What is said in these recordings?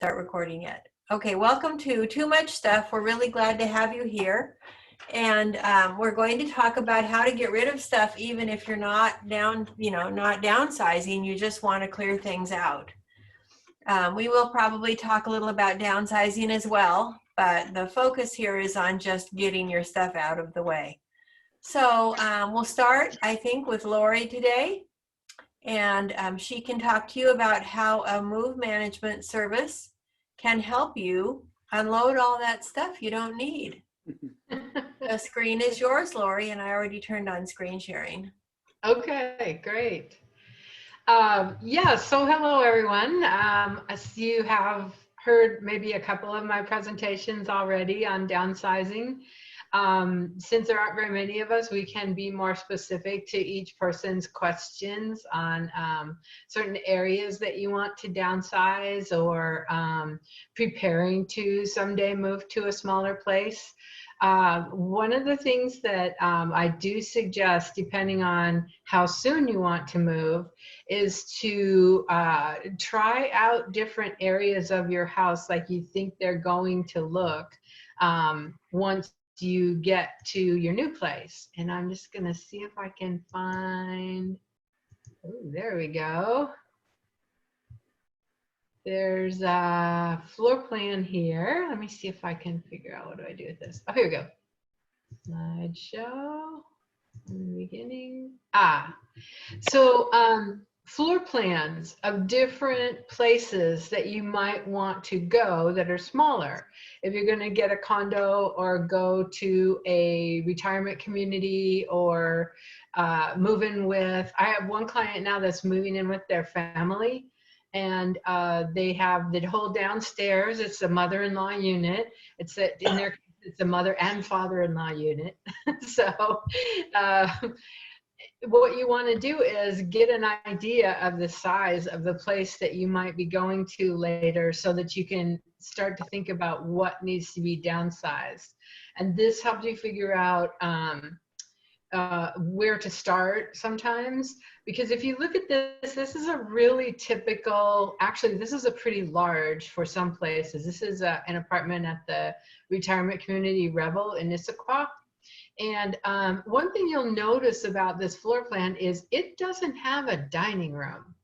Start recording yet. Okay, welcome to Too Much Stuff. We're really glad to have you here. And we're going to talk about how to get rid of stuff even if you're not not downsizing, you just want to clear things out. We will probably talk a little about downsizing as well, but the focus here is on just getting your stuff out of the way. So we'll start, I think, with Lori today. And she can talk to you about how a move management service can help you unload all that stuff you don't need. The screen is yours, Lori, and I already turned on screen sharing. Okay, great. So hello everyone. As you have heard maybe a couple of my presentations already on downsizing. Since there aren't very many of us, we can be more specific to each person's questions on certain areas that you want to downsize or preparing to someday move to a smaller place. One of the things that I do suggest, depending on how soon you want to move, is to try out different areas of your house like you think they're going to look once you get to your new place. And I'm just going to see if I can find, oh, there we go. There's a floor plan here. Let me see if I can figure out what do I do with this. Oh, here we go. Slideshow in the beginning. So floor plans of different places that you might want to go that are smaller. If you're going to get a condo or go to a retirement community or move in with, I have one client now that's moving in with their family. And they have the whole downstairs. It's a mother-in-law unit. It's in their case, it's a mother and father-in-law unit. So what you want to do is get an idea of the size of the place that you might be going to later so that you can start to think about what needs to be downsized. And this helps you figure out where to start sometimes, because if you look at this, this is a really typical, actually this is a pretty large for some places. This is an apartment at the retirement community Revel in Issaquah. And one thing you'll notice about this floor plan is it doesn't have a dining room.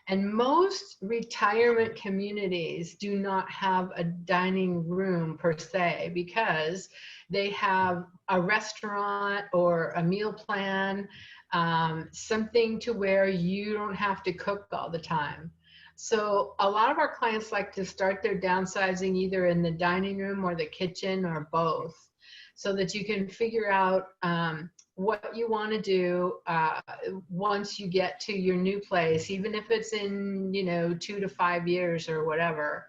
And most retirement communities do not have a dining room per se because they have a restaurant or a meal plan, something to where you don't have to cook all the time. So a lot of our clients like to start their downsizing either in the dining room or the kitchen or both, so that you can figure out what you want to do once you get to your new place, even if it's in 2 to 5 years or whatever.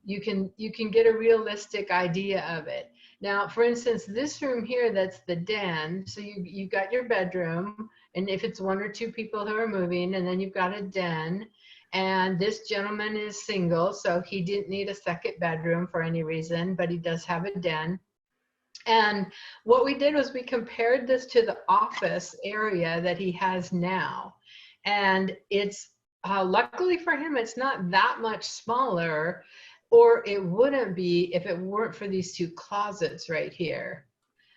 You can get a realistic idea of it. Now, for instance, this room here, that's the den. So you've got your bedroom, and if it's 1 or 2 people who are moving, and then you've got a den. And this gentleman is single, so he didn't need a second bedroom for any reason, but he does have a den. And what we did was we compared this to the office area that he has now. And it's luckily for him, it's not that much smaller, or it wouldn't be if it weren't for these 2 closets right here.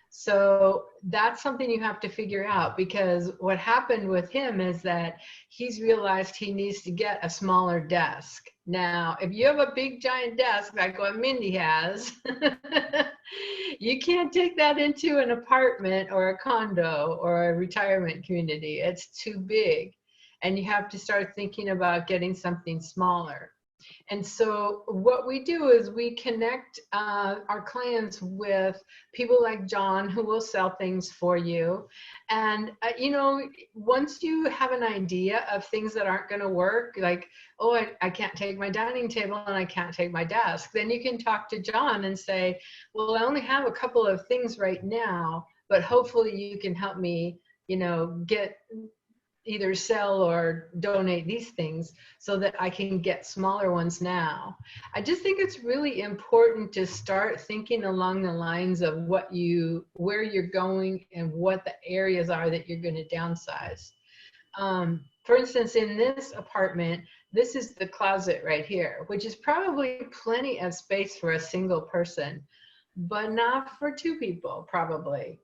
So that's something you have to figure out, because what happened with him is that he's realized he needs to get a smaller desk. Now, if you have a big giant desk like what Mindy has, you can't take that into an apartment or a condo or a retirement community. It's too big. And you have to start thinking about getting something smaller. And so what we do is we connect our clients with people like John, who will sell things for you. And, once you have an idea of things that aren't going to work, like, oh, I can't take my dining table and I can't take my desk, then you can talk to John and say, well, I only have a couple of things right now, but hopefully you can help me, get either sell or donate these things so that I can get smaller ones now. I just think it's really important to start thinking along the lines of where you're going and what the areas are that you're going to downsize. For instance, in this apartment, this is the closet right here, which is probably plenty of space for a single person, but not for two people, probably.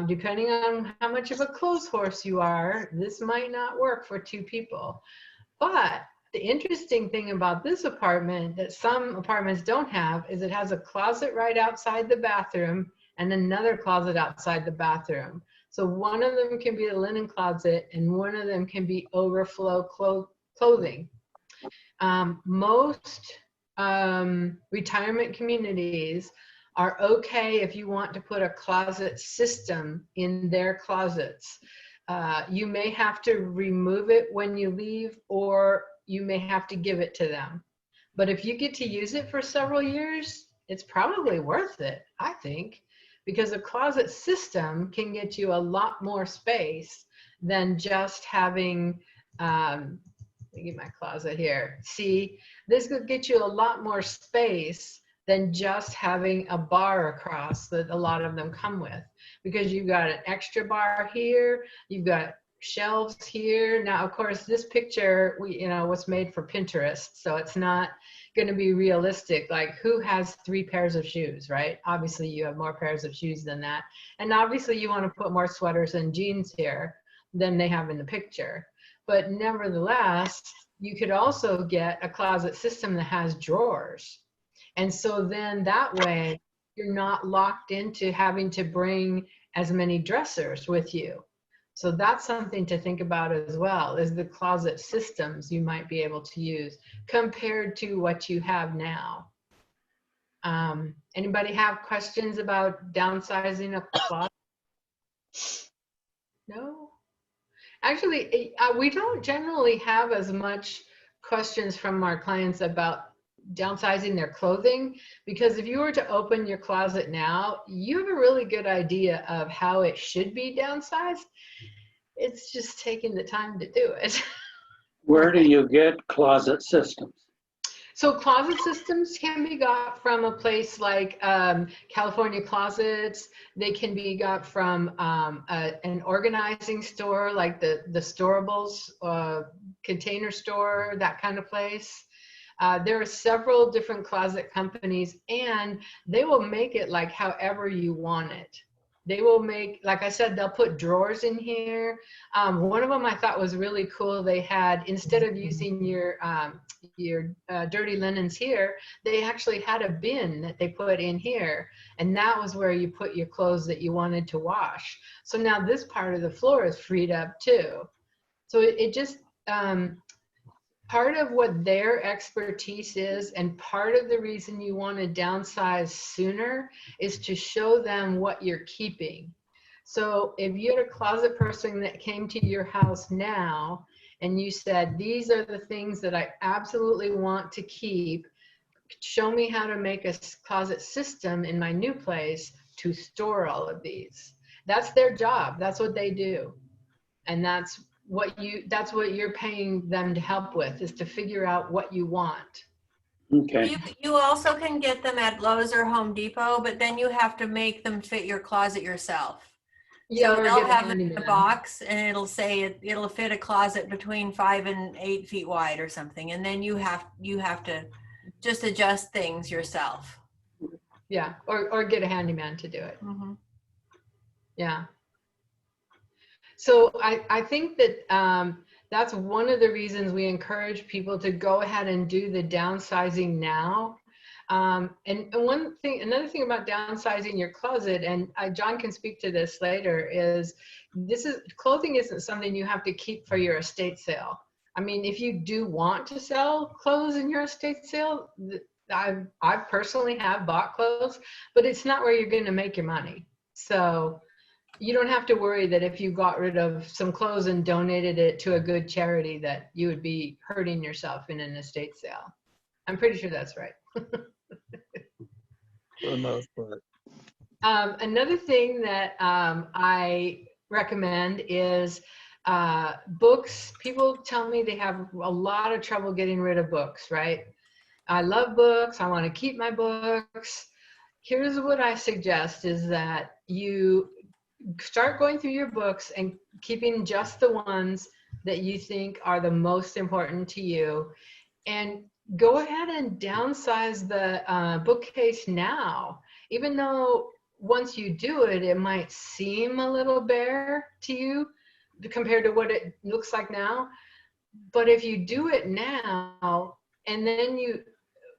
Depending on how much of a clothes horse you are, this might not work for two people. But the interesting thing about this apartment that some apartments don't have is it has a closet right outside the bathroom and another closet outside the bathroom. So one of them can be a linen closet and one of them can be overflow clothing. Most retirement communities are okay if you want to put a closet system in their closets. You may have to remove it when you leave, or you may have to give it to them. But if you get to use it for several years, it's probably worth it, I think, because a closet system can get you a lot more space than just having, let me get my closet here. See, this could get you a lot more space than just having a bar across that a lot of them come with, because you've got an extra bar here, you've got shelves here. Now, of course, this picture, was made for Pinterest, so it's not going to be realistic. Like, who has 3 pairs of shoes, right? Obviously, you have more pairs of shoes than that. And obviously, you want to put more sweaters and jeans here than they have in the picture. But nevertheless, you could also get a closet system that has drawers. And so then that way, you're not locked into having to bring as many dressers with you. So that's something to think about as well, is the closet systems you might be able to use compared to what you have now. Anybody have questions about downsizing a closet? No? Actually, we don't generally have as much questions from our clients about downsizing their clothing, because if you were to open your closet now, you have a really good idea of how it should be downsized. It's just taking the time to do it. Where do you get closet systems? So closet systems can be got from a place like California Closets. They can be got from an organizing store like the Storables Container Store, that kind of place. There are several different closet companies, and they will make it like however you want it. They will make, like I said, they'll put drawers in here. One of them I thought was really cool. They had, instead of using your dirty linens here, they actually had a bin that they put in here. And that was where you put your clothes that you wanted to wash. So now this part of the floor is freed up too. So it just, part of what their expertise is, and part of the reason you want to downsize sooner, is to show them what you're keeping. So if you had a closet person that came to your house now and you said, these are the things that I absolutely want to keep, show me how to make a closet system in my new place to store all of these. That's their job. That's what they do. And that's what you're paying them to help with, is to figure out what you want. Okay. You also can get them at Lowe's or Home Depot, but then you have to make them fit your closet yourself. Yeah, so or they'll get a have them in a handyman. box, and it'll say it'll fit a closet between 5 and 8 feet wide or something, and then you have to just adjust things yourself. Yeah, or get a handyman to do it. Mm-hmm. Yeah. So I think that that's one of the reasons we encourage people to go ahead and do the downsizing now. And another thing about downsizing your closet, and John can speak to this later, is clothing isn't something you have to keep for your estate sale. I mean, if you do want to sell clothes in your estate sale, I personally have bought clothes, but it's not where you're going to make your money. So you don't have to worry that if you got rid of some clothes and donated it to a good charity, that you would be hurting yourself in an estate sale. I'm pretty sure that's right. For the most part. Another thing that I recommend is books. People tell me they have a lot of trouble getting rid of books, right? I love books. I want to keep my books. Here's what I suggest, is that you start going through your books and keeping just the ones that you think are the most important to you, and go ahead and downsize the bookcase now. Even though once you do it, it might seem a little bare to you compared to what it looks like now. But if you do it now, and then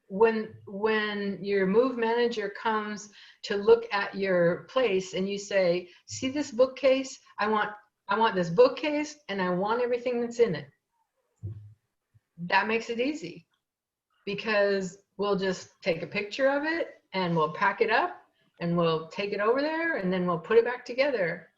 when your move manager comes to look at your place and you say, see this bookcase? I want this bookcase and I want everything that's in it. That makes it easy, because we'll just take a picture of it and we'll pack it up and we'll take it over there and then we'll put it back together.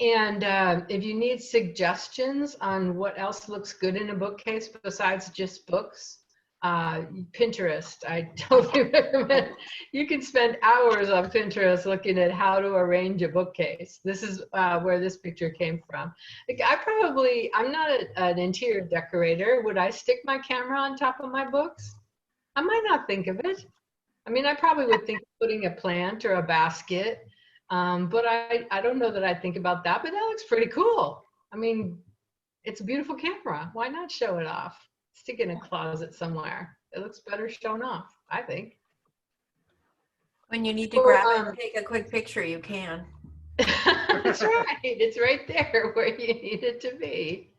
And if you need suggestions on what else looks good in a bookcase besides just books, Pinterest, I totally recommend. You can spend hours on Pinterest looking at how to arrange a bookcase. This is where this picture came from. Like, I'm not an interior decorator. Would I stick my camera on top of my books? I might not think of it. I mean, I probably would think of putting a plant or a basket, but I don't know that I'd think about that, but that looks pretty cool. I mean, it's a beautiful camera. Why not show it off? Stick it in a closet somewhere. It looks better shown off, I think. When you need to grab it and take a quick picture, you can. That's right. It's right there where you need it to be.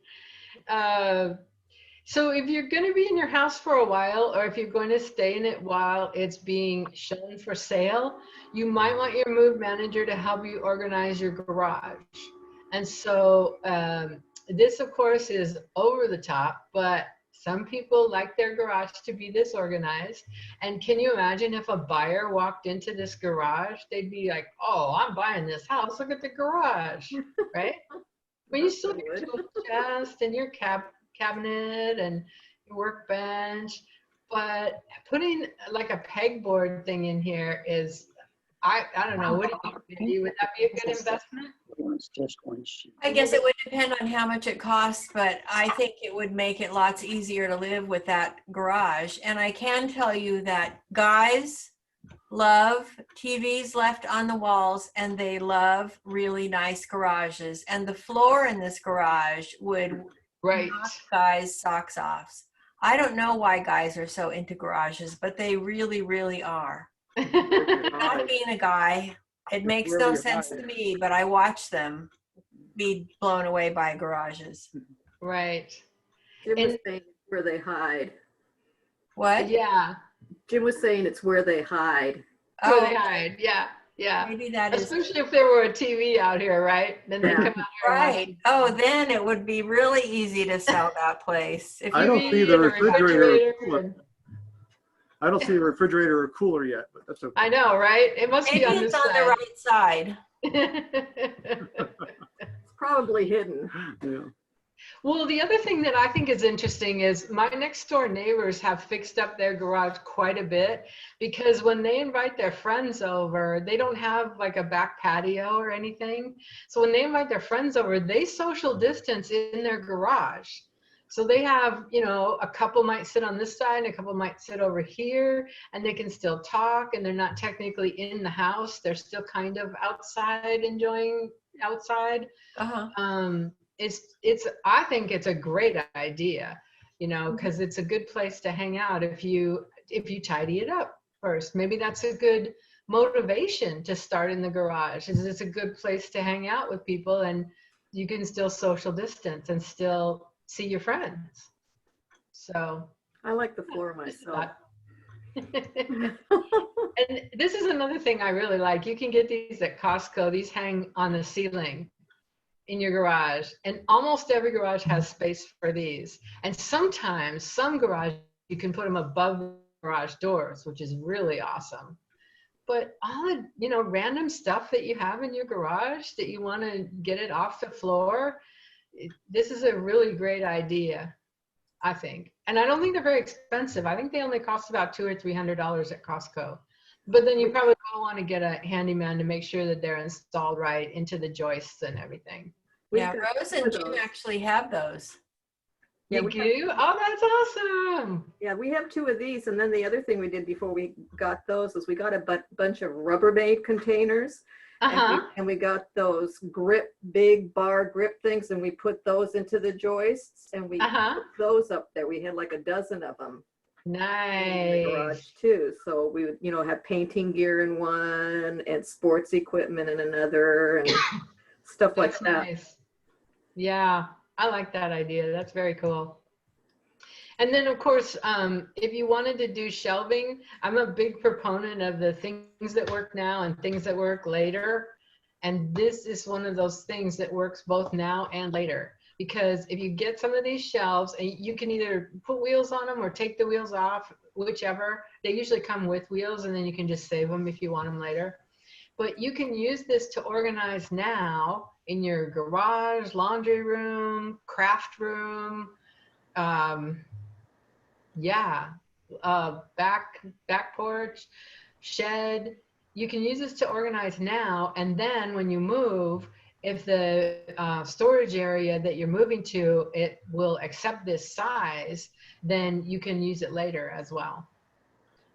So if you're going to be in your house for a while, or if you're going to stay in it while it's being shown for sale, you might want your move manager to help you organize your garage. And so this, of course, is over the top, but some people like their garage to be this organized. And can you imagine if a buyer walked into this garage? They'd be like, oh, I'm buying this house. Look at the garage, right? When you still have your tool chest and your cabinet and your workbench, but putting like a pegboard thing in here is, I don't know, what do you think, Mindy? Would that be a good investment? I guess it would depend on how much it costs, but I think it would make it lots easier to live with that garage. And I can tell you that guys love TVs left on the walls, and they love really nice garages. And the floor in this garage would knock guys' socks off. I don't know why guys are so into garages, but they really, really are. Not being a guy, it makes no sense to me, but I watch them be blown away by garages. Right. Jim was saying it's where they hide. What? Yeah. Jim was saying it's where they hide. Where they hide. Yeah. Yeah. Maybe that is. Especially if there were a TV out here, right? Then they come out here. Right. Oh, then it would be really easy to sell that place. If I you don't see the refrigerator. and- I don't see a refrigerator or cooler yet, but that's okay. I know, right? It must maybe be on it's this on the right side. It's probably hidden. Yeah. Well, the other thing that I think is interesting is my next door neighbors have fixed up their garage quite a bit, because when they invite their friends over, they don't have like a back patio or anything. So when they invite their friends over, they social distance in their garage. So they have, you know, a couple might sit on this side and a couple might sit over here, and they can still talk, and they're not technically in the house. They're still kind of outside, enjoying outside. I think it's a great idea, you know, because it's a good place to hang out if you tidy it up first. Maybe that's a good motivation to start in the garage. It's a good place to hang out with people, and you can still social distance and still see your friends. So I like the floor myself. And this is another thing I really like. You can get these at Costco. These hang on the ceiling in your garage, and almost every garage has space for these. And sometimes some garage you can put them above garage doors, which is really awesome. But all the, you know, random stuff that you have in your garage that you want to get it off the floor, this is a really great idea, I think. And I don't think they're very expensive. I think they only cost about $200 or $300 at Costco. But then you probably will want to get a handyman to make sure that they're installed right into the joists and everything. Yeah, Rose and Jim actually have those. Yeah, You do? Oh, that's awesome. Yeah, we have 2 of these. And then the other thing we did before we got those was we got a bunch of Rubbermaid containers. Uh-huh. And we got those big bar grip things, and we put those into the joists, and we Uh-huh. put those up there. We had like a dozen of them in the garage Nice. too. So we would, have painting gear in one and sports equipment in another and stuff like That's that. nice. Yeah, I like that idea. That's very cool. And then, of course, if you wanted to do shelving, I'm a big proponent of the things that work now and things that work later. And this is one of those things that works both now and later. Because if you get some of these shelves, and you can either put wheels on them or take the wheels off, whichever. They usually come with wheels, and then you can just save them if you want them later. But you can use this to organize now in your garage, laundry room, craft room, back porch, shed. You can use this to organize now, and then when you move, if the storage area that you're moving to, it will accept this size, then you can use it later as well.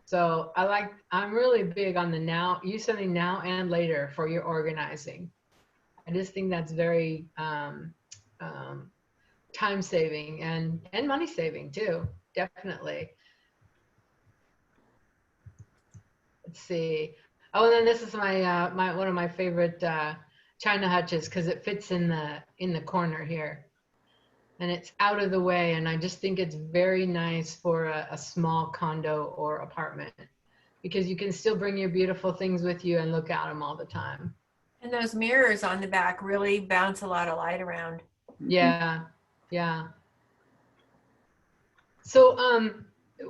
So I'm really big on the now, use something now and later for your organizing. I just think that's very time saving and money saving too, definitely. Let's see. Oh, and then this is my one of my favorite china hutches because it fits in the corner here, and it's out of the way. And I just think it's very nice for a small condo or apartment because you can still bring your beautiful things with you and look at them all the time. And those mirrors on the back really bounce a lot of light around. Yeah, yeah. So,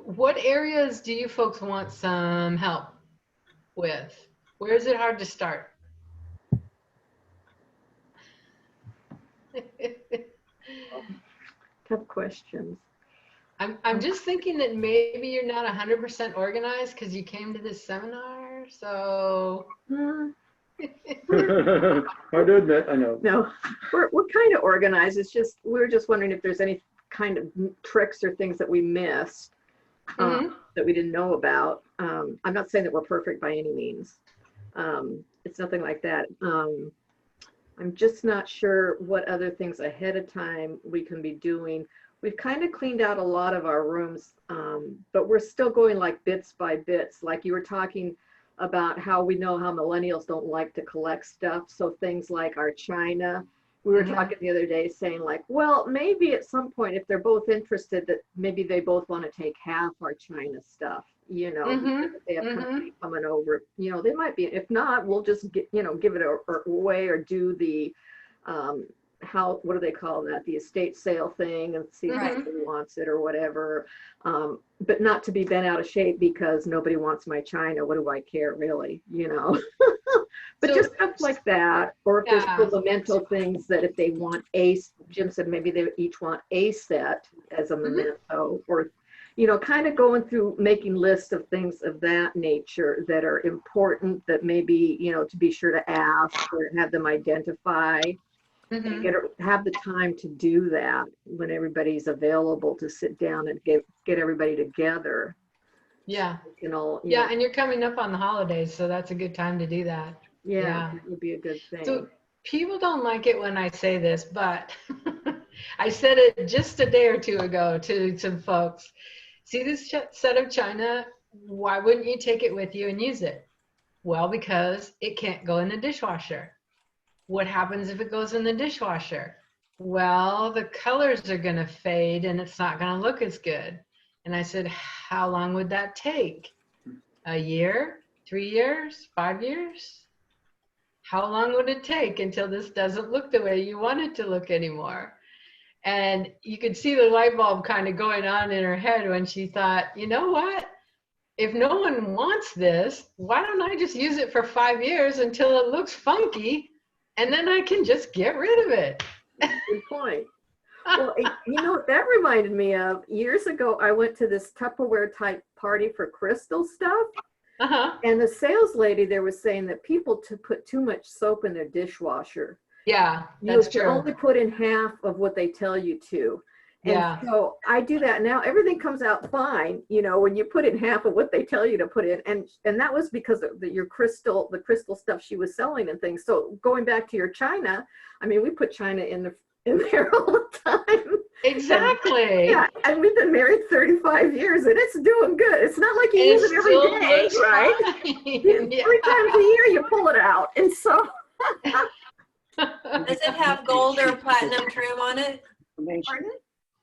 what areas do you folks want some help with? Where is it hard to start? Tough questions. I'm just thinking that maybe you're not 100% organized because you came to this seminar. So Hard to admit, I know. No, we're kind of organized. It's just, we were just wondering if there's any kind of tricks or things that we missed that we didn't know about. I'm not saying that we're perfect by any means. It's nothing like that. I'm just not sure what other things ahead of time we can be doing. We've kind of cleaned out a lot of our rooms, but we're still going like bits by bits. Like you were talking about how we know how millennials don't like to collect stuff. So things like our china, we were talking the other day saying like, well, maybe at some point, if they're both interested, that maybe they both want to take half our china stuff, because if they have company coming over, they might be, if not, we'll just get, give it away or do the, what do they call that? The estate sale thing and see if somebody wants it or whatever. But not to be bent out of shape because nobody wants my china. What do I care really, But so, just stuff like that. Or if there's fundamental things that if they want Jim said maybe they each want a set as a memento or, kind of going through making lists of things of that nature that are important that maybe, to be sure to ask or have them identify. And have the time to do that when everybody's available to sit down and get everybody together. Yeah. And you're coming up on the holidays, so that's a good time to do that. Yeah. It would be a good thing. So people don't like it when I say this, but I said it just a day or two ago to some folks. See this set of china? Why wouldn't you take it with you and use it? Well, because it can't go in the dishwasher. What happens if it goes in the dishwasher? Well, the colors are going to fade and it's not going to look as good. And I said, how long would that take? A year? 3 years? 5 years? How long would it take until this doesn't look the way you want it to look anymore? And you could see the light bulb kind of going on in her head when she thought, you know what? If no one wants this, why don't I just use it for 5 years until it looks funky? And then I can just get rid of it. Good point. Well, that reminded me of years ago, I went to this Tupperware type party for crystal stuff. And the sales lady there was saying that people put too much soap in their dishwasher. Yeah, that's true. You only put in half of what they tell you to. Yeah. And so I do that now. Everything comes out fine, you know, when you put in half of what they tell you to put in. And that was because of the crystal stuff she was selling and things. So going back to your china, I mean, we put china in there all the time. Exactly. Yeah, and we've been married 35 years and it's doing good. It's not like you And use it it every still day, looks right? fine. Yeah. 3 times a year you pull it out. And so Does it have gold or platinum trim on it? pardon?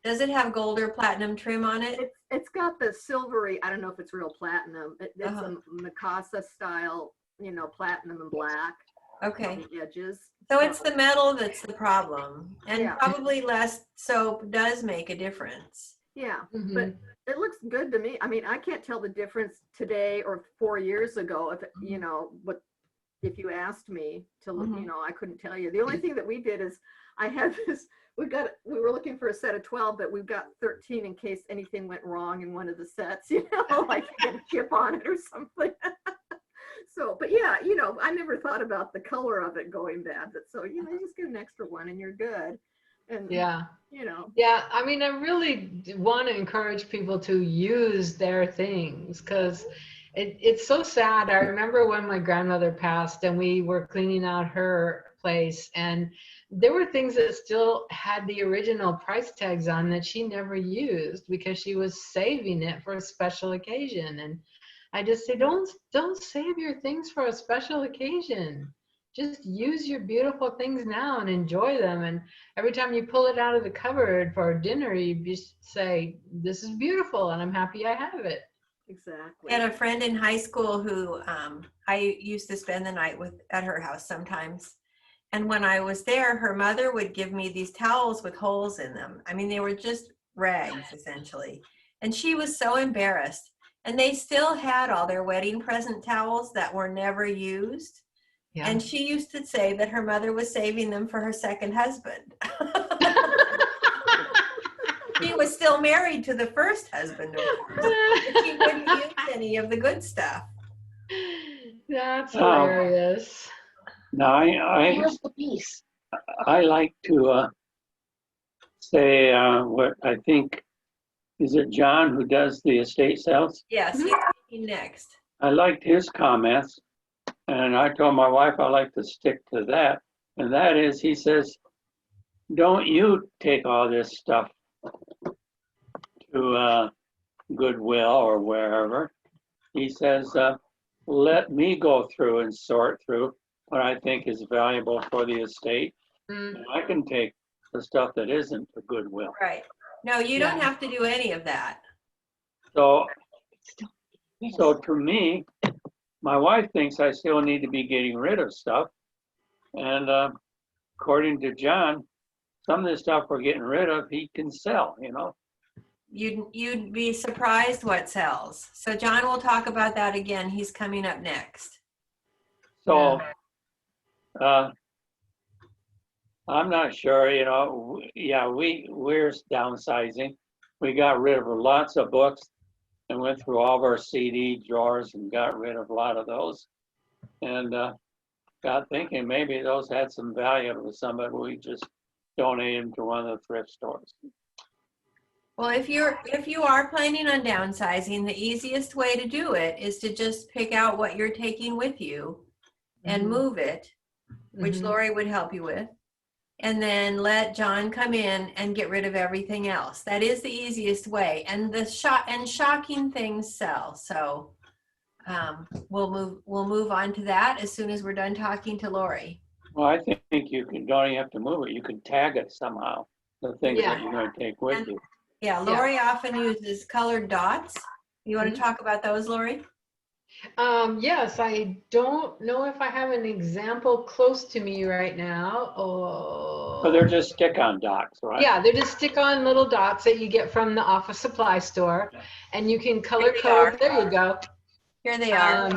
Does it have gold or platinum trim on it? It's got the silvery, I don't know if it's real platinum. It's Uh-huh. a Mikasa style, you know, platinum and black on Okay. the edges. So it's the metal that's the problem. And Yeah. probably less soap does make a difference. Yeah, Mhm. but it looks good to me. I mean, I can't tell the difference today or 4 years ago if, you know, if you asked me to look, Mhm. you know, I couldn't tell you. The only thing that we did is I had this, we were looking for a set of 12, but we've got 13 in case anything went wrong in one of the sets, you know, like you get a chip on it or something. So, but yeah, you know, I never thought about the color of it going bad, but so, you know, you just get an extra one and you're good. And, Yeah. you know, Yeah, I mean, I really want to encourage people to use their things because it's so sad. I remember when my grandmother passed and we were cleaning out her place, and there were things that still had the original price tags on that she never used because she was saving it for a special occasion. And I just say, don't save your things for a special occasion. Just use your beautiful things now and enjoy them. And every time you pull it out of the cupboard for dinner, you just say, this is beautiful and I'm happy I have it. exactly. I had a friend in high school who I used to spend the night with at her house sometimes. And when I was there, her mother would give me these towels with holes in them. I mean, they were just rags essentially. And she was so embarrassed. And they still had all their wedding present towels that were never used. Yeah. And she used to say that her mother was saving them for her second husband. She was still married to the first husband, of course, but she wouldn't use any of the good stuff. That's hilarious. No, Here's the piece. I like to say what I think, is it John who does the estate sales? Yes, he's speaking next. I liked his comments, and I told my wife I like to stick to that. And that is, he says, don't you take all this stuff to Goodwill or wherever. He says, let me go through and sort through what I think is valuable for the estate. Mm. And I can take the stuff that isn't a Goodwill. Right. No, you don't have to do any of that. So to me, my wife thinks I still need to be getting rid of stuff. And according to John, some of the stuff we're getting rid of, he can sell, you know. You'd be surprised what sells. So John will talk about that again. He's coming up next. So I'm not sure, you know, yeah, we're downsizing. We got rid of lots of books and went through all of our CD drawers and got rid of a lot of those. And got thinking maybe those had some value to somebody. We just donated them to one of the thrift stores. Well, if you are planning on downsizing, the easiest way to do it is to just pick out what you're taking with you and move it, which Lori would help you with, and then let John come in and get rid of everything else. That is the easiest way. And shocking things sell. So we'll move on to that as soon as we're done talking to Lori. Well, I think you don't even have to move it. You can tag it somehow, the things that you're going to take with you. Yeah, Lori often uses colored dots. You want to talk about those, Lori? Yes, I don't know if I have an example close to me right now. So they're just stick-on dots, right? Yeah, they're just stick-on little dots that you get from the office supply store, and you can color code. There you go. Here they are.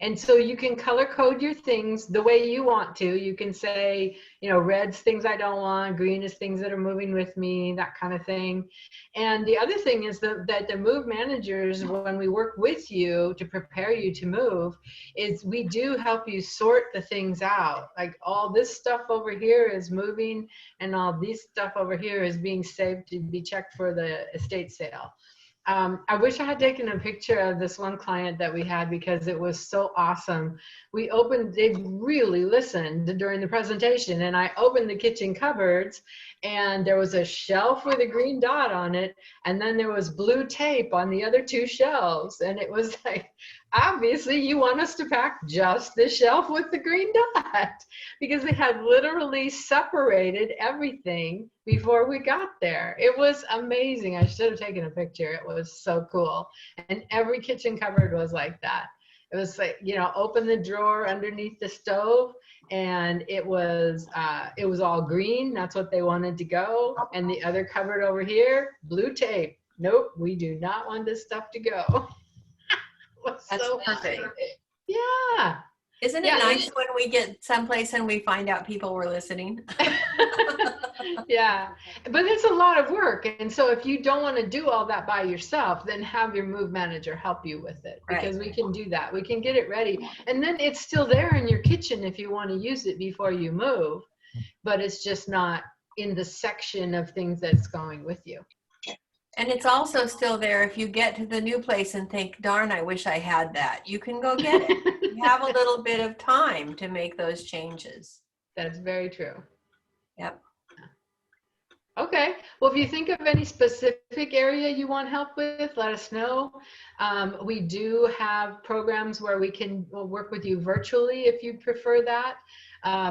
And so you can color code your things the way you want to. You can say, you know, red's things I don't want, green is things that are moving with me, that kind of thing. And the other thing is that the move managers, when we work with you to prepare you to move, is we do help you sort the things out. Like all this stuff over here is moving and all this stuff over here is being saved to be checked for the estate sale. I wish I had taken a picture of this one client that we had because it was so awesome. They really listened during the presentation, and I opened the kitchen cupboards and there was a shelf with a green dot on it. And then there was blue tape on the other two shelves. And it was like, obviously you want us to pack just the shelf with the green dot, because they had literally separated everything before we got there. It was amazing. I should have taken a picture. It was so cool. And every kitchen cupboard was like that. It was like, you know, open the drawer underneath the stove and it was all green. That's what they wanted to go. And the other cupboard over here, blue tape. Nope, we do not want this stuff to go. That's So perfect. funny. Yeah. Isn't it Yeah. nice when we get someplace and we find out people were listening? Yeah, but it's a lot of work. And so if you don't want to do all that by yourself, then have your move manager help you with it, because we can do that. We can get it ready. And then it's still there in your kitchen if you want to use it before you move, but it's just not in the section of things that's going with you. And it's also still there if you get to the new place and think, darn, I wish I had that. You can go get it. You have a little bit of time to make those changes. That's very true. Yep. Okay, well, if you think of any specific area you want help with, let us know. We do have programs where we'll work with you virtually if you prefer that.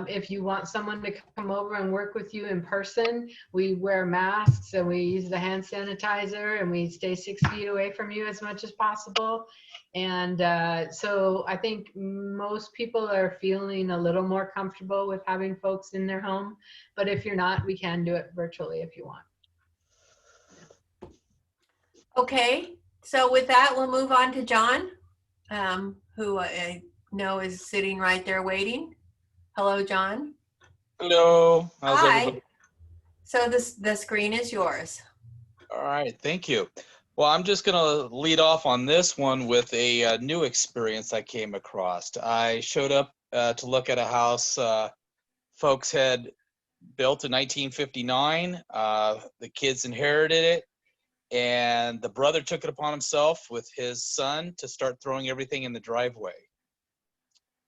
If you want someone to come over and work with you in person, we wear masks and we use the hand sanitizer and we stay 6 feet away from you as much as possible. And so I think most people are feeling a little more comfortable with having folks in their home. But if you're not, we can do it virtually if you want. Okay, so with that, we'll move on to John, who I know is sitting right there waiting. Hello, John. Hello. How's Hi. everybody? So the screen is yours. All right. Thank you. Well, I'm just going to lead off on this one with a new experience I came across. I showed up to look at a house folks had built in 1959. The kids inherited it, and the brother took it upon himself with his son to start throwing everything in the driveway.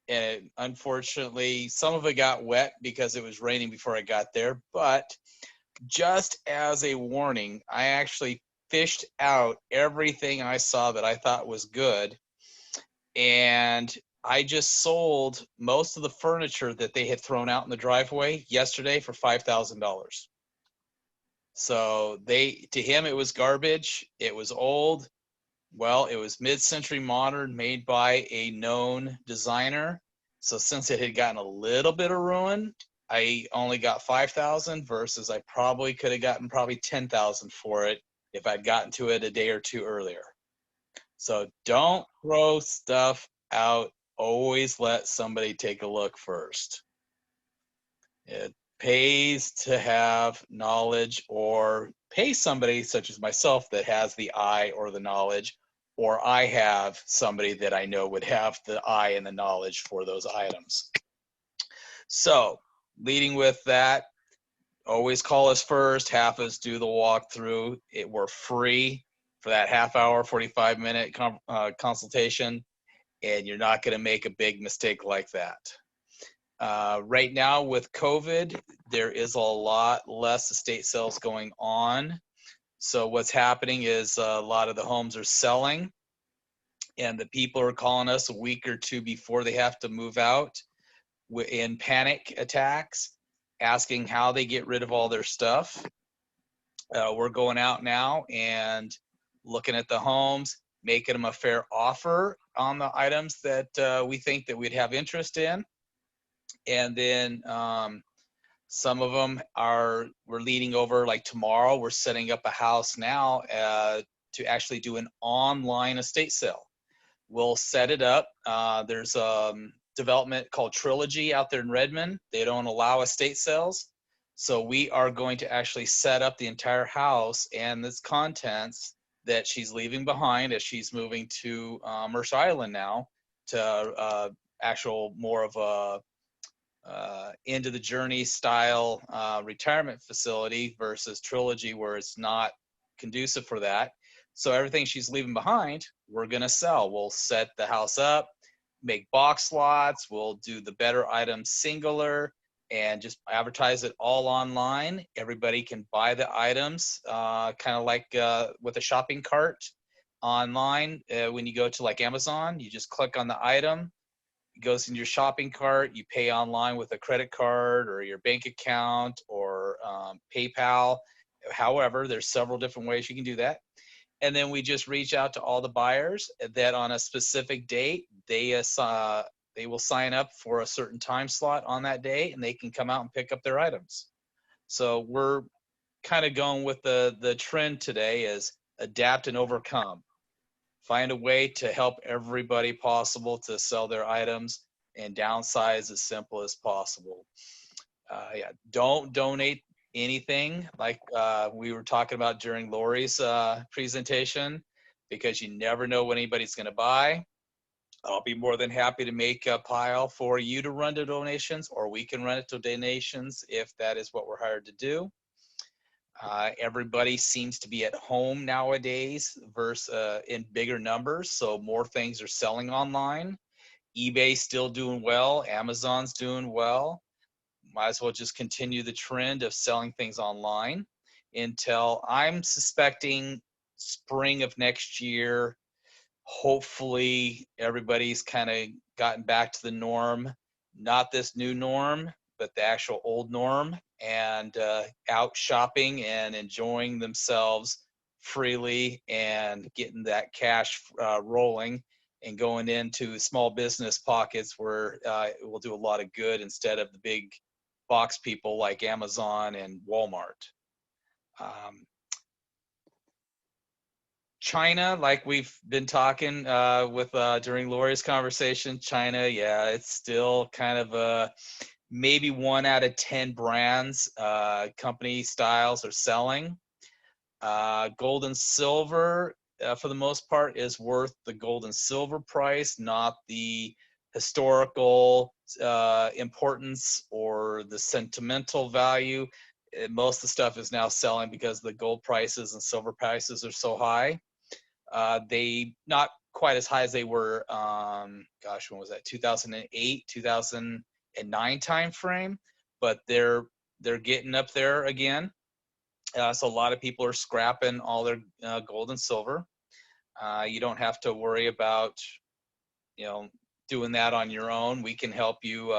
And unfortunately, some of it got wet because it was raining before I got there. But just as a warning, I actually fished out everything I saw that I thought was good. And I just sold most of the furniture that they had thrown out in the driveway yesterday for $5,000. So to him, it was garbage. It was old. Well, it was mid-century modern, made by a known designer. So since it had gotten a little bit of ruin, I only got $5,000 versus I probably could have gotten probably $10,000 for it if I'd gotten to it a day or two earlier. So don't throw stuff out. Always let somebody take a look first. It pays to have knowledge, or pay somebody such as myself that has the eye or the knowledge, or I have somebody that I know would have the eye and the knowledge for those items. So leading with that, always call us first, have us do the walkthrough. We're free for that half hour, 45-minute consultation, and you're not going to make a big mistake like that. Right now with COVID, there is a lot less estate sales going on. So what's happening is a lot of the homes are selling, and the people are calling us a week or two before they have to move out in panic attacks, asking how they get rid of all their stuff. We're going out now and looking at the homes, making them a fair offer on the items that we think that we'd have interest in. And then some of them we're leading over, like tomorrow, we're setting up a house now to actually do an online estate sale. We'll set it up. There's development called Trilogy out there in Redmond. They don't allow estate sales. So we are going to actually set up the entire house and its contents that she's leaving behind as she's moving to Mercer Island now, to actual more of a end of the journey style retirement facility versus Trilogy, where it's not conducive for that. So everything she's leaving behind, we're gonna sell. We'll set the house up, make box lots, we'll do the better items singular, and just advertise it all online. Everybody can buy the items, kind of like with a shopping cart online. When you go to like Amazon, you just click on the item, it goes in your shopping cart, you pay online with a credit card or your bank account or PayPal. However, there's several different ways you can do that. And then we just reach out to all the buyers that on a specific date, they will sign up for a certain time slot on that day, and they can come out and pick up their items. So we're kind of going with the trend today is adapt and overcome. Find a way to help everybody possible to sell their items and downsize as simple as possible. Yeah, don't donate anything like we were talking about during Lori's presentation, because you never know what anybody's going to buy. I'll be more than happy to make a pile for you to run to donations, or we can run it to donations if that is what we're hired to do. Everybody seems to be at home nowadays versus in bigger numbers, so more things are selling online. eBay's still doing well, Amazon's doing well. Might as well just continue the trend of selling things online until I'm suspecting spring of next year. Hopefully everybody's kind of gotten back to the norm, not this new norm, but the actual old norm, and out shopping and enjoying themselves freely and getting that cash rolling and going into small business pockets where it will do a lot of good instead of the big box people like Amazon and Walmart. China, like we've been talking with during Lori's conversation, China, yeah, it's still kind of maybe 1 out of 10 brands, company styles are selling. Gold and silver, for the most part, is worth the gold and silver price, not the historical importance or the sentimental value. Most of the stuff is now selling because the gold prices and silver prices are so high. They not quite as high as they were, gosh, when was that? 2008, 2009 timeframe, but they're getting up there again. So a lot of people are scrapping all their gold and silver. You don't have to worry about, doing that on your own. We can help you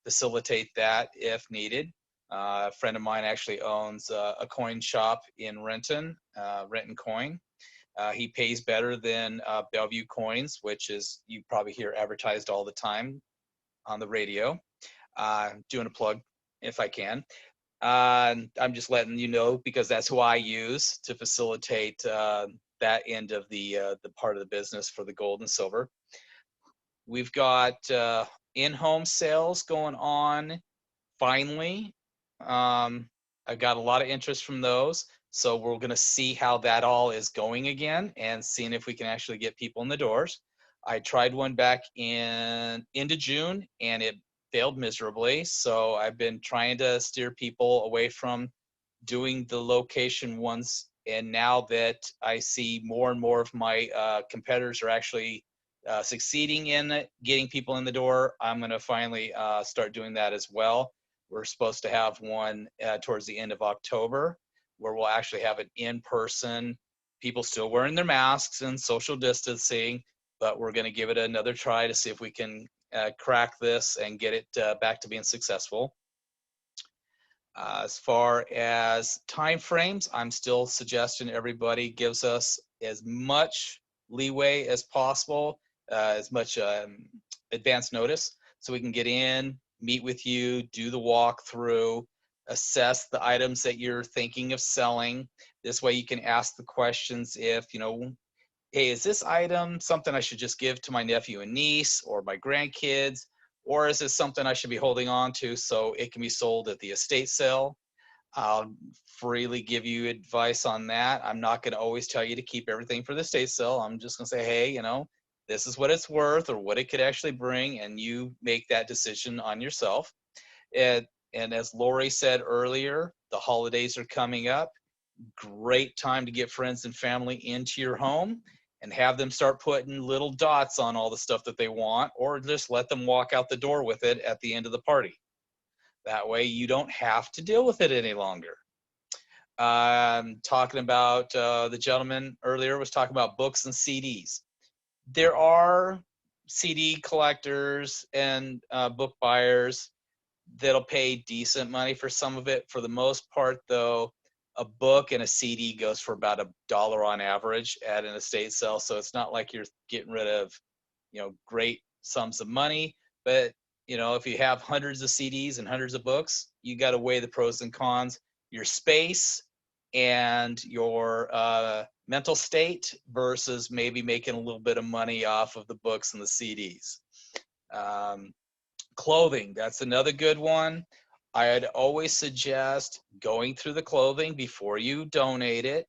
facilitate that if needed. A friend of mine actually owns a coin shop in Renton, Renton Coin. He pays better than Bellevue Coins, which is, you probably hear advertised all the time on the radio. Doing a plug if I can. I'm just letting you know because that's who I use to facilitate that end of the part of the business for the gold and silver. We've got in-home sales going on finally. I've got a lot of interest from those. So we're going to see how that all is going again and seeing if we can actually get people in the doors. I tried one back into June and it failed miserably. So I've been trying to steer people away from doing the location ones. And now that I see more and more of my competitors are actually succeeding in getting people in the door, I'm going to finally start doing that as well. We're supposed to have one towards the end of October where we'll actually have it in person, people still wearing their masks and social distancing, but we're going to give it another try to see if we can crack this and get it back to being successful. As far as time frames, I'm still suggesting everybody gives us as much leeway as possible, as much advance notice, so we can get in, meet with you, do the walkthrough, assess the items that you're thinking of selling. This way you can ask the questions if, hey, is this item something I should just give to my nephew and niece or my grandkids? Or is this something I should be holding on to so it can be sold at the estate sale? I'll freely give you advice on that. I'm not going to always tell you to keep everything for the estate sale. I'm just going to say, hey, you know, this is what it's worth or what it could actually bring, and you make that decision on yourself. And as Lori said earlier, the holidays are coming up. Great time to get friends and family into your home and have them start putting little dots on all the stuff that they want, or just let them walk out the door with it at the end of the party. That way you don't have to deal with it any longer. Talking about the gentleman earlier was talking about books and CDs. There are CD collectors and book buyers that'll pay decent money for some of it. For the most part, though, a book and a CD goes for about $1 on average at an estate sale. So it's not like you're getting rid of, you know, great sums of money. But, you know, if you have hundreds of CDs and hundreds of books, you got to weigh the pros and cons, your space and your mental state versus maybe making a little bit of money off of the books and the CDs. Clothing, that's another good one. I'd always suggest going through the clothing before you donate it.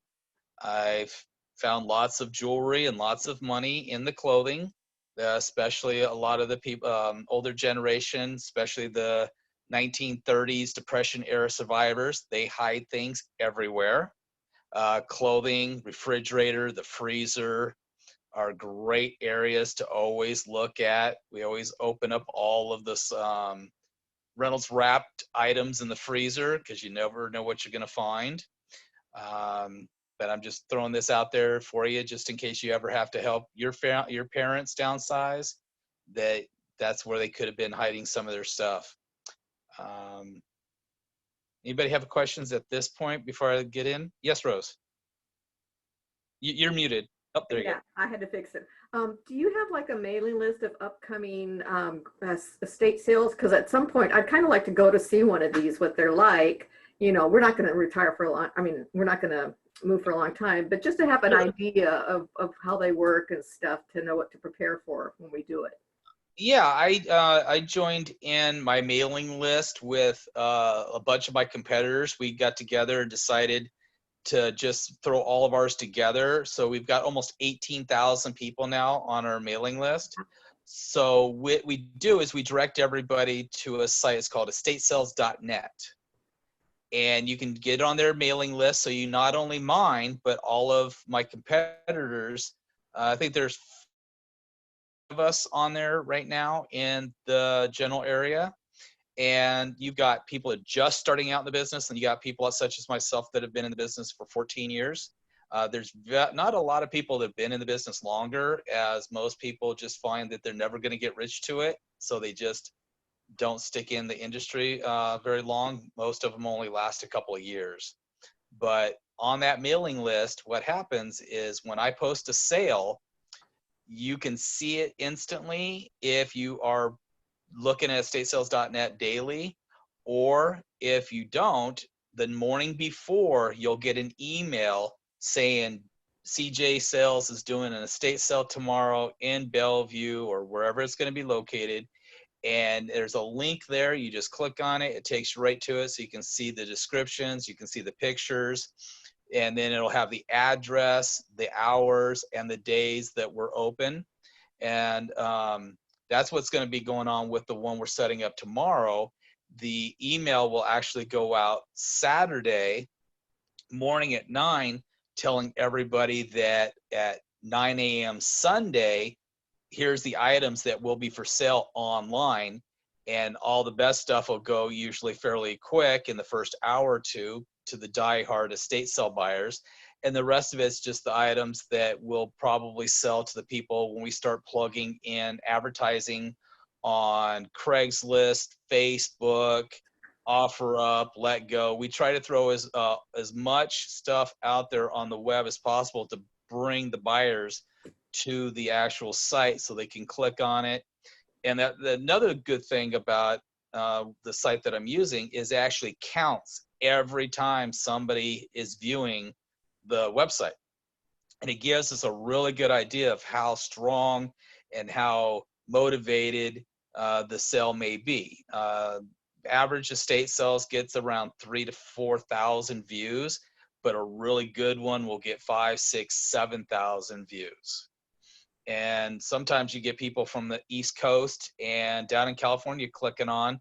I've found lots of jewelry and lots of money in the clothing, especially a lot of the people, older generation, especially the 1930s Depression era survivors. They hide things everywhere. Clothing, refrigerator, the freezer are great areas to always look at. We always open up all of this Reynolds wrapped items in the freezer because you never know what you're going to find. But I'm just throwing this out there for you just in case you ever have to help your parents downsize. That's where they could have been hiding some of their stuff. Anybody have questions at this point before I get in? Yes, Rose. You're muted. Oh, there you go. I had to fix it. Do you have like a mailing list of upcoming estate sales? Because at some point, I'd kind of like to go to see one of these, what they're like. You know, we're not going to retire for a long, I mean, we're not going to move for a long time, but just to have an idea of how they work and stuff to know what to prepare for when we do it. Yeah, I joined in my mailing list with a bunch of my competitors. We got together and decided to just throw all of ours together. So we've got almost 18,000 people now on our mailing list. So what we do is we direct everybody to a site. It's called estatesales.net. And you can get on their mailing list. So you not only mine, but all of my competitors. I think there's 5 of us on there right now in the general area. And you've got people that are just starting out in the business, and you got people such as myself that have been in the business for 14 years. There's not a lot of people that have been in the business longer, as most people just find that they're never going to get rich to it. So they just don't stick in the industry very long. Most of them only last a couple of years. But on that mailing list, what happens is when I post a sale, you can see it instantly if you are looking at estatesales.net daily, or if you don't, the morning before you'll get an email saying CJ Sales is doing an estate sale tomorrow in Bellevue or wherever it's going to be located. And there's a link there. You just click on it. It takes you right to it. So you can see the descriptions, you can see the pictures, and then it'll have the address, the hours, and the days that we're open. And that's what's going to be going on with the one we're setting up tomorrow. The email will actually go out Saturday morning at 9, telling everybody that at 9 a.m. Sunday, here's the items that will be for sale online. And all the best stuff will go usually fairly quick in the first hour or two to the die-hard estate sale buyers. And the rest of it's just the items that will probably sell to the people when we start plugging in advertising on Craigslist, Facebook, OfferUp, Let Go. We try to throw as much stuff out there on the web as possible to bring the buyers to the actual site so they can click on it. And another good thing about the site that I'm using is it actually counts every time somebody is viewing the website. And it gives us a really good idea of how strong and how motivated the sale may be. Average estate sales gets around 3,000 to 4,000 views, but a really good one will get 5, 6, 7,000 views. And sometimes you get people from the East Coast and down in California clicking on.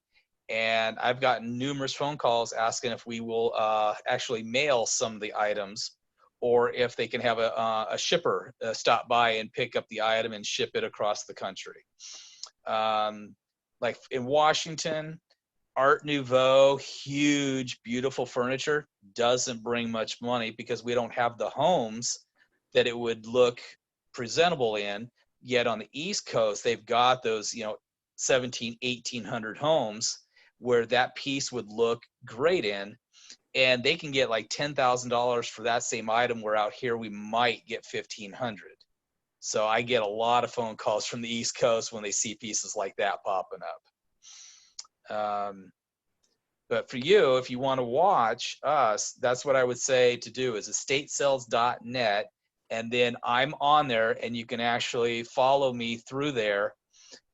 And I've gotten numerous phone calls asking if we will actually mail some of the items, or if they can have a shipper stop by and pick up the item and ship it across the country. Like in Washington, Art Nouveau, huge, beautiful furniture doesn't bring much money because we don't have the homes that it would look presentable in. Yet on the East Coast, they've got those, 17, 1800 homes where that piece would look great in, and they can get like $10,000 for that same item, where out here we might get 1,500. So I get a lot of phone calls from the East Coast when they see pieces like that popping up. But for you, if you want to watch us, that's what I would say to do, is estatesales.net. And then I'm on there, and you can actually follow me through there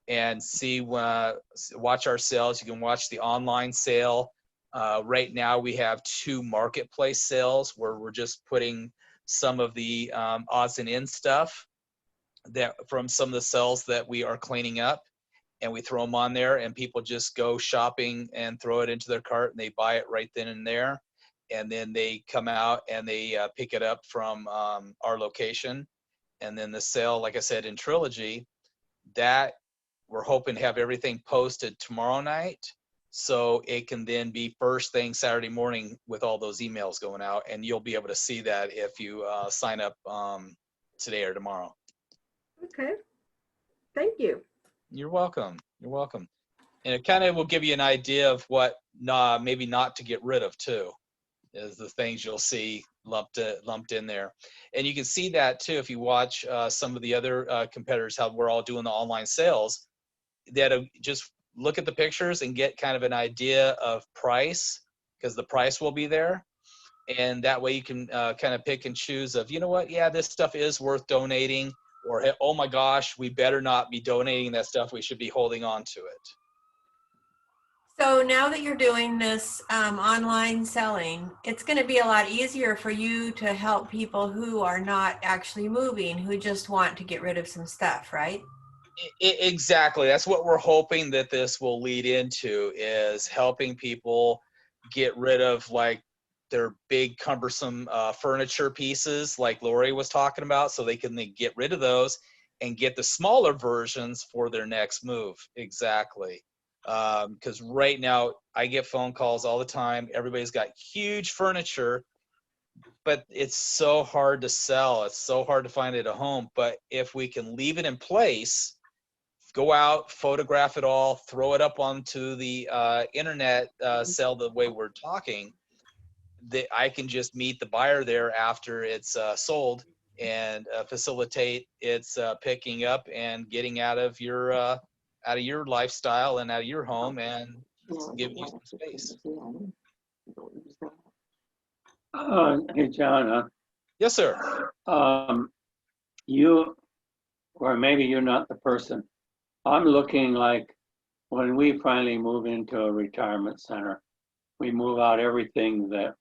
and see, watch our sales. You can watch the online sale. Right now we have 2 marketplace sales where we're just putting some of the odds and ends stuff that from some of the sales that we are cleaning up, and we throw them on there, and people just go shopping and throw it into their cart, and they buy it right then and there. And then they come out and they pick it up from our location. And then the sale, like I said, in Trilogy, that we're hoping to have everything posted tomorrow night, so it can then be first thing Saturday morning with all those emails going out, and you'll be able to see that if you sign up today or tomorrow. Okay. Thank you. You're welcome. You're welcome. And it kind of will give you an idea of what maybe not to get rid of too, is the things you'll see lumped in there. And you can see that too if you watch some of the other competitors, how we're all doing the online sales, that just look at the pictures and get kind of an idea of price, because the price will be there. And that way you can kind of pick and choose of, you know what, yeah, this stuff is worth donating, or, oh my gosh, we better not be donating that stuff. We should be holding on to it. So now that you're doing this online selling, it's going to be a lot easier for you to help people who are not actually moving, who just want to get rid of some stuff, right? Exactly. That's what we're hoping that this will lead into, is helping people get rid of like their big cumbersome furniture pieces like Lori was talking about, so they can then get rid of those and get the smaller versions for their next move. Exactly. Because right now I get phone calls all the time. Everybody's got huge furniture, but it's so hard to sell. It's so hard to find it a home. But if we can leave it in place, go out, photograph it all, throw it up onto the internet, sell the way we're talking, that I can just meet the buyer there after it's sold, and facilitate its picking up and getting out of your lifestyle and out of your home, and give you some space. Hey, John, Yes, sir. you, or maybe you're not the person. I'm looking like when we finally move into a retirement center, we move out everything that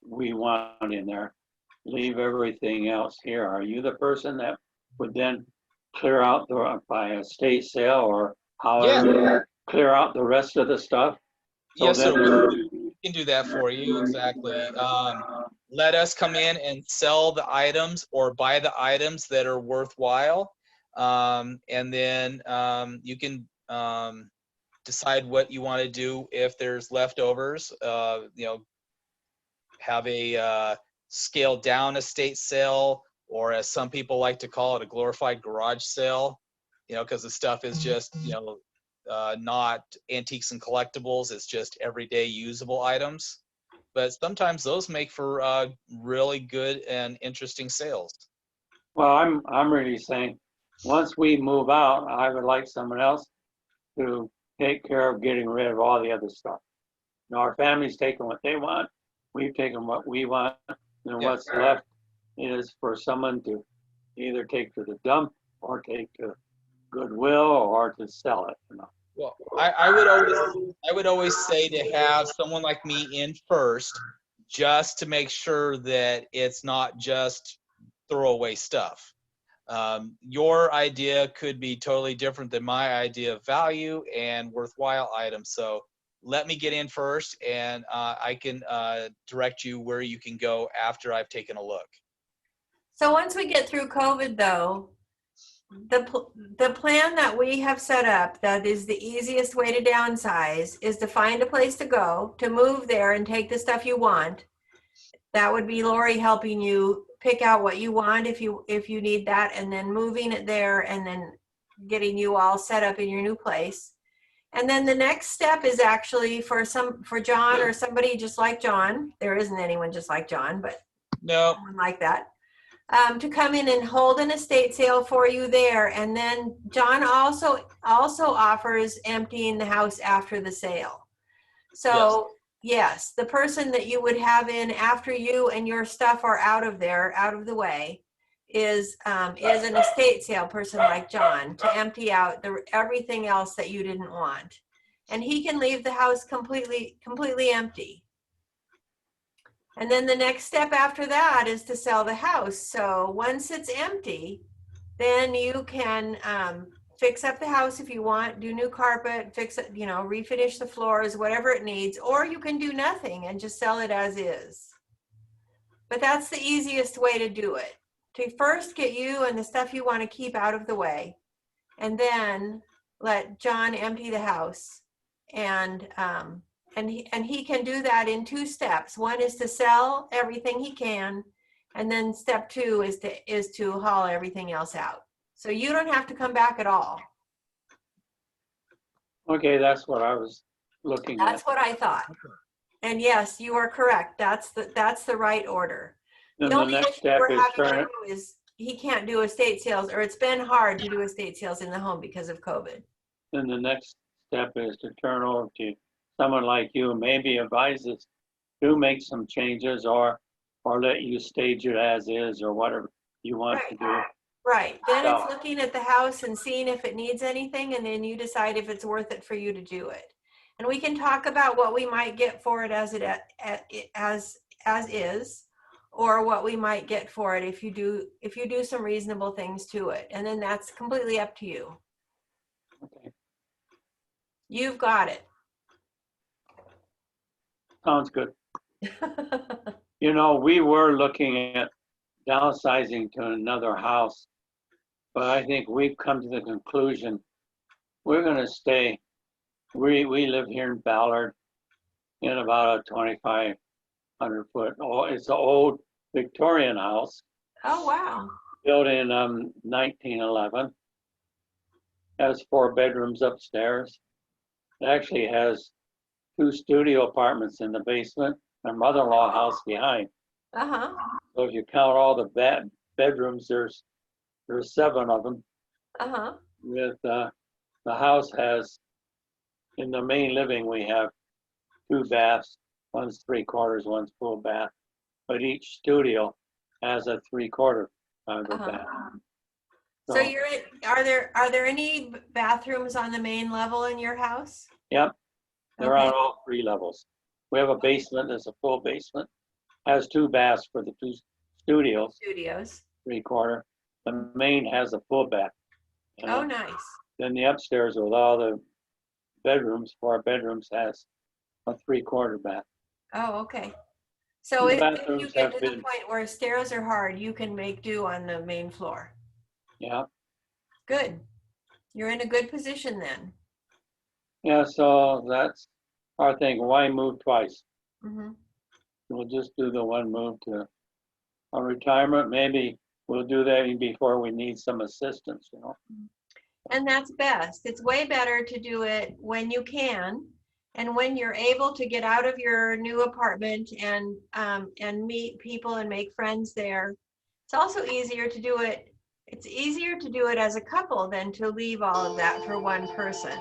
we want in there, leave everything else here. Are you the person that would then clear out by estate sale, or however, clear out the rest of the stuff? So Yes, then, sir. We can do that for you. Exactly. Let us come in and sell the items or buy the items that are worthwhile. And then you can decide what you want to do if there's leftovers. Have a scaled down estate sale, or as some people like to call it, a glorified garage sale, because the stuff is just, not antiques and collectibles. It's just everyday usable items. But sometimes those make for really good and interesting sales. well, I'm really saying, once we move out, I would like someone else to take care of getting rid of all the other stuff. Our family's taking what they want, we've taken what we want, and Yeah. what's left, is for someone to either take to the dump or take to Goodwill or to sell it, you know. Well, I would always say to have someone like me in first, just to make sure that it's not just throwaway stuff. Your idea could be totally different than my idea of value and worthwhile items. So let me get in first, and I can direct you where you can go after I've taken a look. So once we get through COVID though, the plan that we have set up that is the easiest way to downsize is to find a place to go, to move there and take the stuff you want. That would be Lori helping you pick out what you want if you need that, and then moving it there and then getting you all set up in your new place. And then the next step is actually for John or somebody just like John. There isn't anyone just like John, but No, someone like that. To come in and hold an estate sale for you there. And then John also offers emptying the house after the sale. So yes, the person that you would have in after you and your stuff are out of there, out of the way, is an estate sale person like John to empty out everything else that you didn't want. And he can leave the house completely empty. And then the next step after that is to sell the house. So once it's empty, then you can fix up the house if you want, do new carpet, fix it, refinish the floors, whatever it needs, or you can do nothing and just sell it as is. But that's the easiest way to do it. To first get you and the stuff you want to keep out of the way, and then let John empty the house. And he can do that in 2 steps. One is to sell everything he can, and then step 2 is to haul everything else out. So you don't have to come back at all. Okay, that's what I was looking at. That's what I thought. And yes, you are correct. That's the right order. Then The the only next issue step we're is having turn to it, do is he can't do estate sales, or it's been hard to do estate sales in the home because of COVID. then the next step is to turn over to someone like you, maybe advise us to make some changes or let you stage it as is or whatever you want to do. Right. Then So- it's looking at the house and seeing if it needs anything, and then you decide if it's worth it for you to do it. And we can talk about what we might get for it as is, or what we might get for it if you do some reasonable things to it. And then that's completely up to you. Okay, You've got it. sounds good. We were looking at downsizing to another house, but I think we've come to the conclusion we're going to stay. We live here in Ballard in about a 2,500 foot. It's an old Victorian house Oh, wow. built in 1911. Has 4 bedrooms upstairs. It actually has 2 studio apartments in the basement, and mother-in-law house behind. Uh-huh. So if you count all the bedrooms, there's 7 of them. Uh-huh. With the house has, in the main living, we have 2 baths. One's 3/4, one's full bath. But each studio has a 3/4 of a Uh-huh. bath. So are there any bathrooms on the main level in your house? Yep, they're Okay. on all 3 levels. We have a basement, there's a full basement. Has 2 baths for the 2 studios, Studios. 3/4. The main has a full bath. And Oh, nice. then the upstairs with all the bedrooms, 4 bedrooms, has a 3/4 bath. Oh, okay. So The if you bathrooms get have to the been- point where stairs are hard, you can make do on the main floor. Yeah, Good. You're in a good position then. yeah, so that's our thing. Why move twice? Hmm. We'll just do the one move to a retirement. Maybe we'll do that even before we need some assistance, And that's best. It's way better to do it when you can, and when you're able to get out of your new apartment and meet people and make friends there. It's also easier to do it. It's easier to do it as a couple than to leave all of that for one person.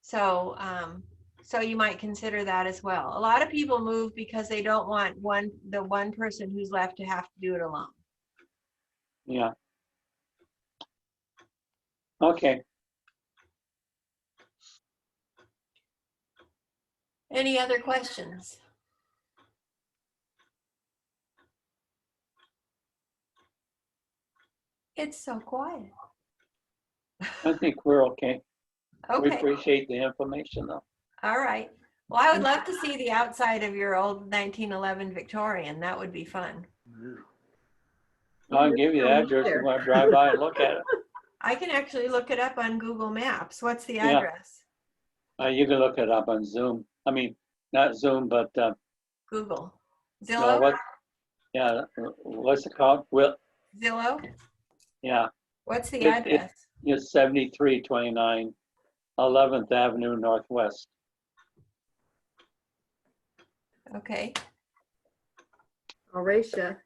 So So you might consider that as well. A lot of people move because they don't want the one person who's left to have to do it alone. Yeah. Okay. Any other questions? It's so quiet. I think we're okay. We Okay, appreciate the information though. all right. Well, I would love to see the outside of your old 1911 Victorian. That would be fun. I'll give you the address if you want to drive by and look at it. I can actually look it up on Google Maps. What's the Yeah. address? You can look it up on Zoom. I mean, not Zoom, but Google. no, Zillow? what's it called? Well, Zillow? yeah, What's the It- address? it's 7329 11th Avenue Northwest. Okay. Horatia.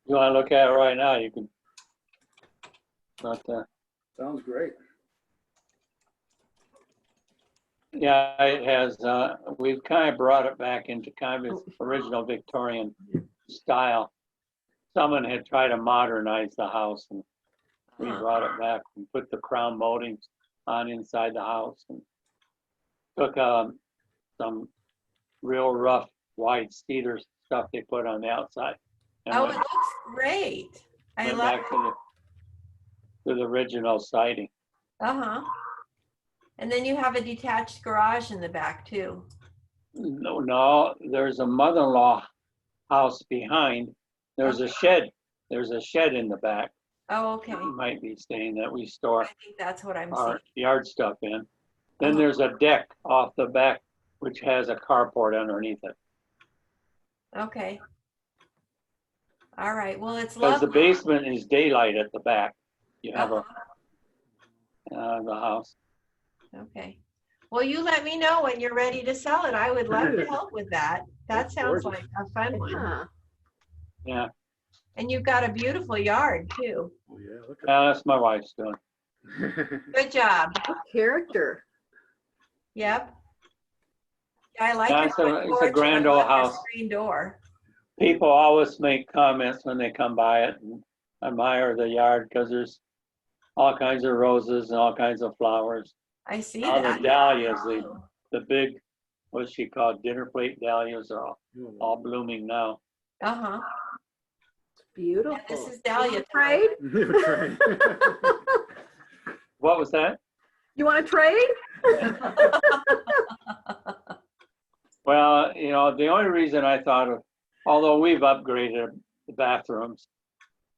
You want to look at it right now? You can. But Sounds great. yeah, it has. We've kind of brought it back into kind of its original Victorian style. Someone had tried to modernize the house, and we brought it back and put the crown moldings on inside the house, and took some real rough white cedar stuff they put on the outside, and Oh, it went, looks great. I went love back to the original siding. Uh-huh. And then you have a detached garage in the back too. No, there's a mother-in-law house behind. There's a shed. There's a shed in the back. Oh, okay. You might be saying that we I store think that's what I'm our seeing. yard stuff in. Then Uh-huh. there's a deck off the back, which has a carport underneath it. Okay. All right. Well, it's Because the lovely. basement is daylight at the back. You have Uh-huh. the house. Okay. Well, you let me know when you're ready to sell it. I would love to help with that. That That's sounds gorgeous. like a fun one. Yeah. Yeah, And you've got a beautiful yard too. Oh, yeah, look that's my wife's doing. at Good job. Character. Yep. Yeah, I like Yeah, your it's a- front it's a porch and grand I old love your house. screen door. People always make comments when they come by it and admire the yard because there's all kinds of roses and all kinds of flowers. I see All that. the dahlias, the big, what she called dinner plate dahlias are you. all blooming now. Uh-huh. It's beautiful. Yeah, this is dahlia Trade? You tried. What was that? You want to trade? Well, the only reason I thought of, although we've upgraded the bathrooms,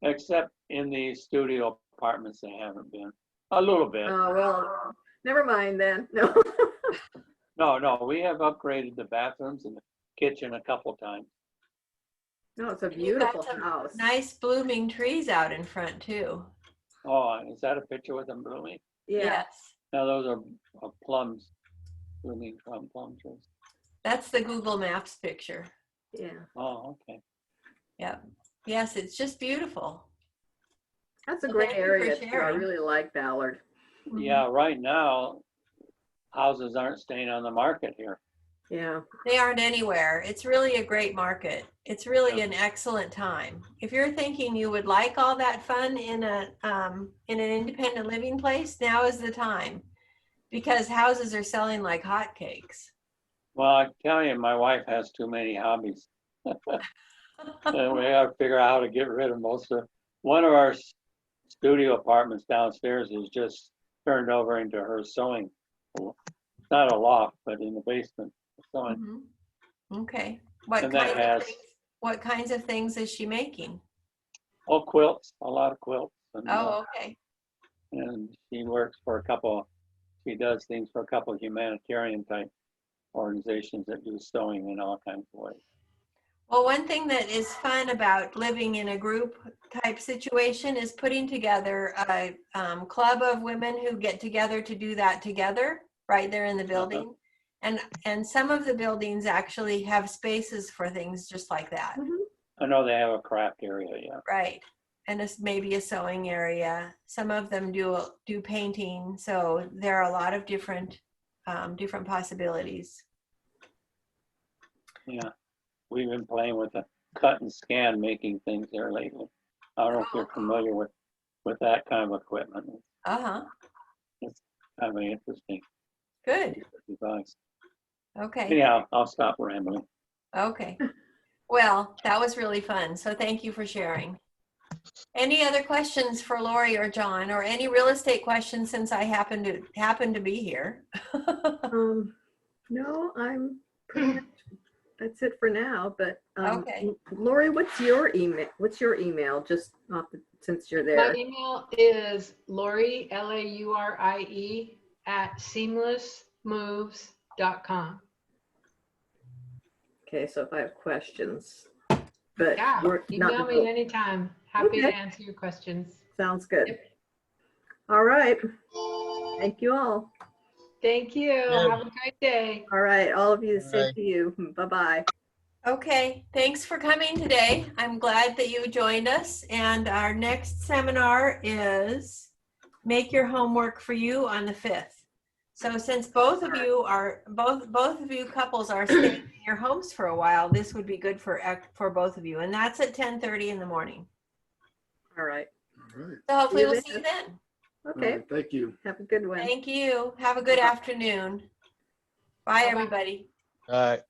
except in the studio apartments, they haven't been. A little bit. Oh, well, never mind then. No. No, we have upgraded the bathrooms and the kitchen a couple times. No, it's a And you've got beautiful some house. Nice blooming trees out in front too. Oh, is that a picture with them blooming? Yeah. Yes. No, those are plums, blooming plum trees. That's the Google Maps picture. Yeah. Oh, okay. Yep. Yes, it's just beautiful. That's a Well, great thank you for area too. I sharing. really like Ballard. Yeah, right now, houses aren't staying on the market here. Yeah. They aren't anywhere. It's really a great market. It's really an excellent time. If you're thinking you would like all that fun in an independent living place, now is the time because houses are selling like hotcakes. Well, I tell you, my wife has too many hobbies. And we gotta figure out how to get rid of most of. One of our studio apartments downstairs is just turned over into her sewing. It's not a loft, but in the basement, sewing. Mhm. Okay. What And that has- what kinds of things is she making? Oh, quilts, a lot of quilts. And, Oh, okay. and she works for she does things for a couple of humanitarian type organizations that do sewing in all kinds of ways. Well, one thing that is fun about living in a group type situation is putting together a club of women who get together to do that together right there in the building. And some of the buildings actually have spaces for things just like that. I know they have a craft area, yeah. Right. And it's maybe a sewing area. Some of them do painting. So there are a lot of different different possibilities. Yeah, we've been playing with the cut and scan, making things there lately. I don't know if you're familiar with that kind of equipment. Uh-huh. It's kind of an interesting Good. device. Okay. Anyhow, I'll stop rambling. Okay. Well, that was really fun. So thank you for sharing. Any other questions for Lori or John, or any real estate questions since I happen to be here? No, I'm pretty much, that's it for now, but Okay. Lori, what's your email? What's your email? Just off the, since you're My there. email is Laurie, Laurie, at seamlessmoves.com. Okay, so if I have questions, but Yeah, we're not email me anytime. Happy to Okay. answer your questions. Sounds good. Yep. All right. Thank you all. Thank you. Yeah. Have a great day. All right, all of you, same right. to you. Bye-bye. Okay, thanks for coming today. I'm glad that you joined us. And our next seminar is Make Your Home Work for You on the 5th. So since both of you couples are staying in your homes for a while, this would be good for both of you. And that's at 10:30 in the morning. All right. All right. So hopefully See you we'll see you then. All Okay. right, thank you. Have a good one. Thank you. Have a good afternoon. Bye, Bye-bye. everybody. All right.